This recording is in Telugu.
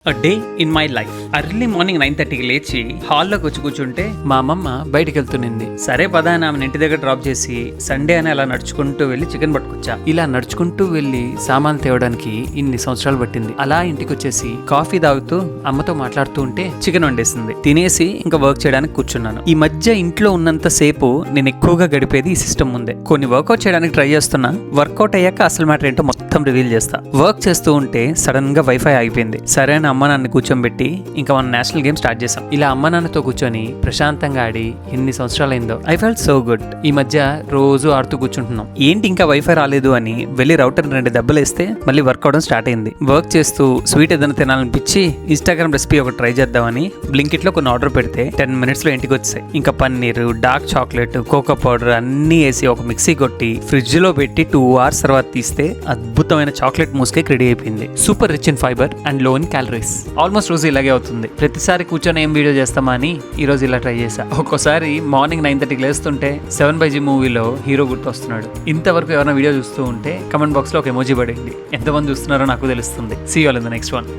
A day in my life. Early morning 9:30కి లేచి హాల్లోకి వచ్చి కూర్చుంటే మా అమ్మమ్మ బయటికి వెళ్తునింది. సరే పదా అని ఆమెను ఇంటి దగ్గర డ్రాప్ చేసి సండే అని అలా నడుచుకుంటూ వెళ్ళి చికెన్ పట్టుకొచ్చా. ఇలా నడుచుకుంటూ వెళ్ళి సామాన్లు తేవడానికి ఇన్ని సంవత్సరాలు పట్టింది. అలా ఇంటికి వచ్చేసి కాఫీ తాగుతూ అమ్మతో మాట్లాడుతూ ఉంటే చికెన్ వండేసింది. తినేసి ఇంకా వర్క్ చేయడానికి కూర్చున్నాను. ఈ మధ్య ఇంట్లో ఉన్నంత సేపు నేను ఎక్కువగా గడిపేది ఈ సిస్టమ్ ముందే. కొన్ని వర్కౌట్ చేయడానికి ట్రై చేస్తున్నా. వర్కౌట్ అయ్యాక అసలు మ్యాటర్ ఏంటో మొత్తం రివీల్ చేస్తా. వర్క్ చేస్తూ ఉంటే సడన్ గా వైఫై ఆగిపోయింది. సరే అమ్మ నాన్న కూర్చోబెట్టి ఇంకా మనం నేషనల్ గేమ్ స్టార్ట్ చేసాం. ఇలా అమ్మ నాన్నతో కూర్చొని ప్రశాంతంగా ఆడి ఎన్ని సంవత్సరాలైందో. I felt so good. ఈ మధ్య రోజు ఆడుతూ కూర్చుంటున్నాం. ఏంటి ఇంకా వైఫై రాలేదు అని వెళ్ళి రౌటర్ 2 దెబ్బలు వేస్తే మళ్ళీ వర్క్ అవడం స్టార్ట్ అయింది. వర్క్ చేస్తూ స్వీట్ ఏదైనా తినాలనిపించి ఇన్స్టాగ్రామ్ రెసిపీ ఒకటి ట్రై చేద్దామని బ్లింకిట్ లో కొన్ని ఆర్డర్ పెడితే 10 minutes లో ఇంటికి వచ్చాయి. ఇంకా paneer, dark chocolate, cocoa powder అన్ని వేసి ఒక మిక్సీ కొట్టి ఫ్రిడ్జ్ లో పెట్టి 2 hours తర్వాత తీస్తే అద్భుతమైన చాక్లెట్ మూస్ కేక్ రెడీ అయిపోయింది. Super rich in fibre and లో ఇన్ క్యాలరీస్. ఆల్మోస్ట్ రోజు ఇలాగే అవుతుంది. ప్రతిసారి కూర్చొని ఏం వీడియో చేస్తామా అని ఈ రోజు ఇలా ట్రై చేశా. ఒక్కోసారి మార్నింగ్ 9:30కి లేస్తుంటే 7/G మూవీలో హీరో గుర్తొస్తున్నాడు. ఇంతవరకు ఎవరైనా వీడియో చూస్తూ ఉంటే కమెంట్ బాక్స్ లో ఒక ఎమోజీ పడేయండి. ఎంతమంది చూస్తున్నారో నాకు తెలుస్తుంది. See you all in the next one.